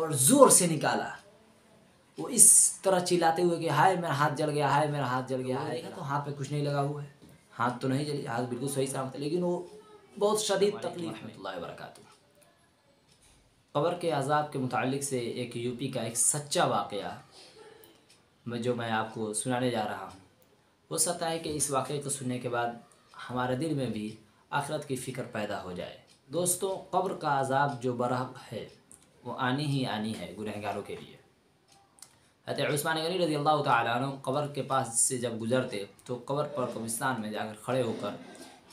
और ज़ोर से निकाला। वो इस तरह चिल्लाते हुए कि हाय मेरा हाथ जल गया, हाय मेरा हाथ जल गया। देखा तो हाथ पे कुछ नहीं लगा हुआ है, हाथ तो नहीं जली, हाथ बिल्कुल सही सलामत है, लेकिन वो बहुत शदीद तकलीफ में। वबरकातुहू। कब्र के अज़ाब के मुतालिक से एक यूपी का एक सच्चा वाक़या जो मैं आपको सुनाने जा रहा हूँ। हो सकता है कि इस वाक़े को सुनने के बाद हमारे दिल में भी आखिरत की फ़िक्र पैदा हो जाए। दोस्तों, कब्र का अज़ाब जो बरहक है वो आनी ही आनी है गुनहगारों के लिए। हज़रत उस्मान गनी रज़ी अल्लाह तआला अन्हु कब्र के पास से जब गुज़रते तो कब्र पर कब्रिस्तान में जाकर खड़े होकर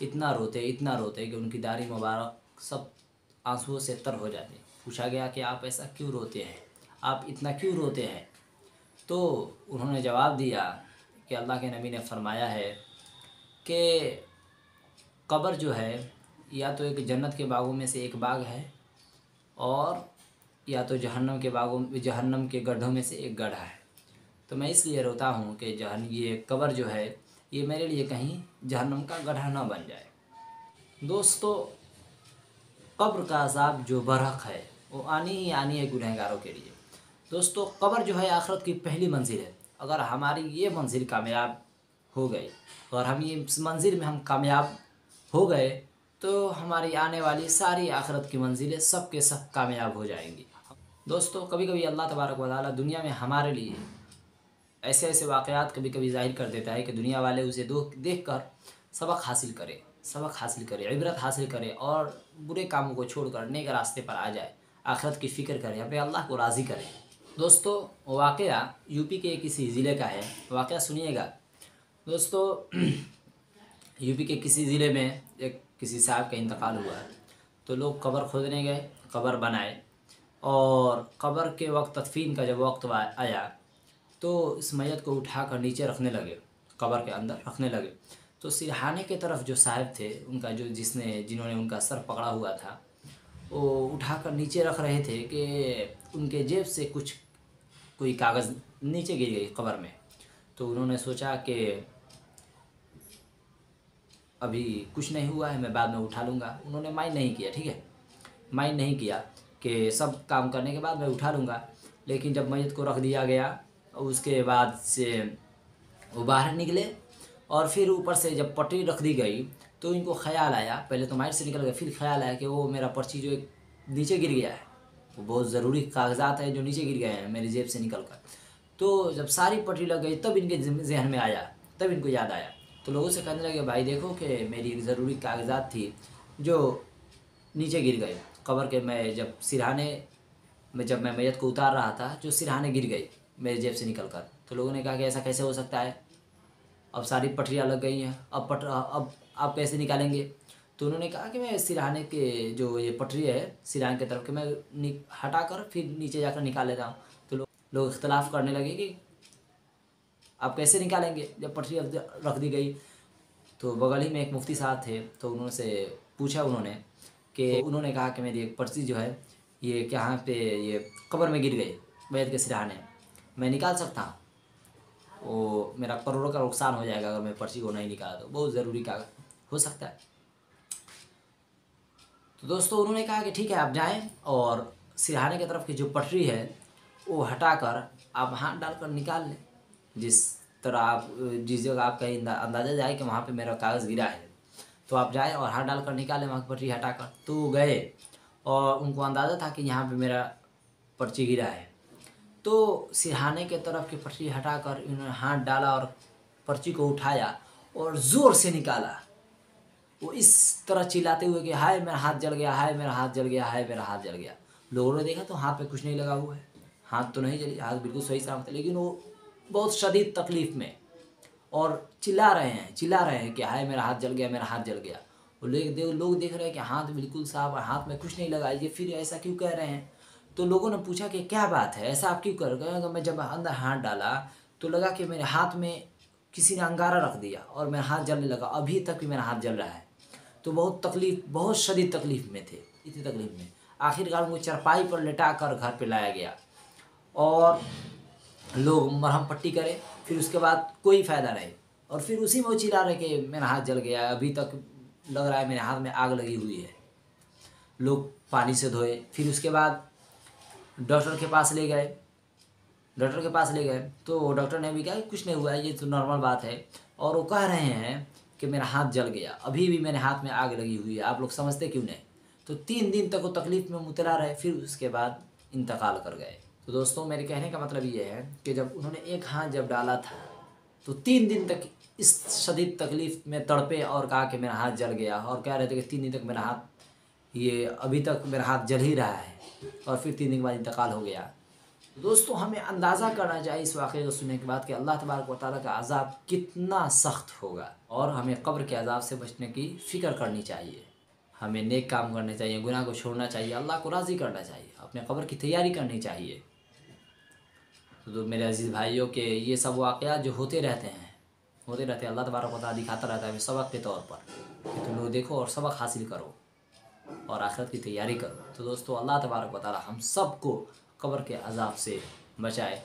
इतना रोते कि उनकी दाढ़ी मुबारक सब आंसुओं से तर हो जाती। पूछा गया कि आप ऐसा क्यों रोते हैं, आप इतना क्यों रोते हैं? तो उन्होंने जवाब दिया कि अल्लाह के नबी ने फरमाया है कि कब्र जो है या तो एक जन्नत के बागों में से एक बाग है और या तो जहन्नम के गड्ढों में से एक गड्ढा है। तो मैं इसलिए रोता हूँ कि ये कब्र जो है ये मेरे लिए कहीं जहन्नम का गड्ढा ना बन जाए। दोस्तों, कब्र का अज़ाब जो बरहक है वो आनी ही आनी है गुनहगारों के लिए। दोस्तों, कब्र जो है आखिरत की पहली मंजिल है। अगर हमारी ये मंजिल कामयाब हो गई और हम ये इस मंजिल में हम कामयाब हो गए तो हमारी आने वाली सारी आखिरत की मंजिलें सब के सब कामयाब हो जाएंगी। दोस्तों, कभी कभी अल्लाह तबारक व तआला दुनिया में हमारे लिए ऐसे ऐसे वाक़यात कभी कभी ज़ाहिर कर देता है कि दुनिया वाले उसे देख कर सबक हासिल करे, इबरत हासिल करे और बुरे कामों को छोड़कर नेक रास्ते पर आ जाए, आखिरत की फ़िक्र करे, अपने अल्लाह को राज़ी करे। दोस्तों, वाक़या यूपी के किसी ज़िले का है, वाक़या सुनिएगा। दोस्तों, यूपी के किसी ज़िले में एक किसी साहब का इंतकाल हुआ, तो लोग कब्र खोदने गए, कब्र बनाए और कब्र के वक्त तदफीन का जब वक्त आया तो इस मैयत को उठाकर नीचे रखने लगे, कब्र के अंदर रखने लगे। तो सिरहाने के तरफ जो साहब थे उनका जिन्होंने उनका सर पकड़ा हुआ था वो उठाकर नीचे रख रहे थे कि उनके जेब से कोई कागज़ नीचे गिर गई कब्र में। तो उन्होंने सोचा कि अभी कुछ नहीं हुआ है, मैं बाद में उठा लूँगा। उन्होंने माइंड नहीं किया, ठीक है, माइंड नहीं किया कि सब काम करने के बाद मैं उठा लूँगा। लेकिन जब मैयत को रख दिया गया उसके बाद से वो बाहर निकले और फिर ऊपर से जब पटरी रख दी गई तो इनको ख्याल आया, पहले तो माइंड से निकल गया, फिर ख्याल आया कि वो मेरा पर्ची जो एक नीचे गिर गया है, वो बहुत ज़रूरी कागजात है जो नीचे गिर गए हैं मेरी जेब से निकल कर। तो जब सारी पटरी लग गई तब इनके जहन में आया, तब इनको याद आया। तो लोगों से कहने लगे, भाई देखो कि मेरी ज़रूरी कागजात थी जो नीचे गिर गए कब्र के। मैं जब मैं मैयत को उतार रहा था जो सिरहाने गिर गई मेरी जेब से निकल कर। तो लोगों ने कहा कि ऐसा कैसे हो सकता है, अब सारी पटरियाँ लग गई हैं, अब आप कैसे निकालेंगे? तो उन्होंने कहा कि मैं सिरहाने के जो ये पटरी है सिरहाने की तरफ के मैं हटा कर फिर नीचे जाकर निकाल लेता हूँ। तो लोग इख्तलाफ करने लगे कि आप कैसे निकालेंगे जब पटरी रख दी गई। तो बगल ही में एक मुफ्ती साहब थे, तो उन्होंने पूछा कि उन्होंने कहा कि मेरी एक पर्ची जो है ये कहाँ पे ये कब्र में गिर गई मैयत के सिरहाने, मैं निकाल सकता हूँ? वो मेरा करोड़ों का नुकसान हो जाएगा अगर मैं पर्ची को नहीं निकाला तो, बहुत ज़रूरी कागज हो सकता है। तो दोस्तों, उन्होंने कहा कि ठीक है, आप जाएं और सिरहाने की तरफ की जो पटरी है वो हटाकर आप हाथ डालकर निकाल लें। जिस जगह आपका अंदाज़ा जाए कि वहाँ पे मेरा कागज़ गिरा है तो आप जाएं और हाथ डालकर निकालें वहाँ की पटरी हटाकर। तो वो गए और उनको अंदाज़ा था कि यहाँ पे मेरा पर्ची गिरा है। तो सिरहाने के तरफ की पटरी हटाकर इन्होंने हाथ डाला और पर्ची को उठाया और ज़ोर से निकाला। वो इस तरह चिल्लाते हुए कि हाय मेरा हाथ जल गया, हाय मेरा हाथ जल गया, हाय मेरा हाथ जल गया। लोगों ने देखा तो हाथ पे कुछ नहीं लगा हुआ है, हाथ तो नहीं जली, हाथ बिल्कुल सही सलामत है, लेकिन वो बहुत शदीद तकलीफ़ में और चिल्ला रहे हैं कि हाय मेरा हाथ जल गया, मेरा हाथ जल गया। वो लोग देख रहे हैं कि हाथ बिल्कुल साफ है, हाथ में कुछ नहीं लगा, ये फिर ऐसा क्यों कह रहे हैं? तो लोगों ने पूछा कि क्या बात है, ऐसा आप क्यों कर रहे हैं? मैं जब अंदर हाथ डाला तो लगा कि मेरे हाथ में किसी ने अंगारा रख दिया और मेरा हाथ जलने लगा, अभी तक भी मेरा हाथ जल रहा है। तो बहुत शदीद तकलीफ़ में थे, इतनी तकलीफ़ में आखिरकार उनको चारपाई पर लेटा कर घर पर लाया गया और लोग मरहम पट्टी करे, फिर उसके बाद कोई फ़ायदा नहीं और फिर उसी में वो चिल्ला रहे कि मेरा हाथ जल गया, अभी तक लग रहा है मेरे हाथ में आग लगी हुई है। लोग पानी से धोए, फिर उसके बाद डॉक्टर के पास ले गए। डॉक्टर के पास ले गए तो डॉक्टर ने भी कहा कि कुछ नहीं हुआ है, ये तो नॉर्मल बात है। और वो कह रहे हैं कि मेरा हाथ जल गया, अभी भी मेरे हाथ में आग लगी हुई है, आप लोग समझते क्यों नहीं। तो 3 दिन तक वो तकलीफ़ में मुबतला रहे, फिर उसके बाद इंतकाल कर गए। तो दोस्तों मेरे कहने का मतलब ये है कि जब उन्होंने एक हाथ जब डाला था तो 3 दिन तक इस शदीद तकलीफ़ में तड़पे और कहा कि मेरा हाथ जल गया, और कह रहे थे कि 3 दिन तक मेरा हाथ, ये अभी तक मेरा हाथ जल ही रहा है, और फिर 3 दिन के बाद इंतकाल हो गया। दोस्तों हमें अंदाज़ा करना चाहिए इस वाक़े को सुनने के बाद कि अल्लाह तबारक व तआला का अज़ाब कितना सख्त होगा, और हमें कब्र के अज़ाब से बचने की फ़िक्र करनी चाहिए। हमें नेक काम करने चाहिए, गुनाह को छोड़ना चाहिए, अल्लाह को राज़ी करना चाहिए, अपने कब्र की तैयारी करनी चाहिए। तो मेरे अज़ीज़ भाइयों के ये सब वाक़यात जो होते रहते हैं अल्लाह तबारक व तआला दिखाता रहता है सबक के तौर पर कि तुम लोग देखो और सबक हासिल करो और आखिरत की तैयारी करो। तो दोस्तों अल्लाह तबारक व तआला हम सब को कब्र के अज़ाब से बचाए।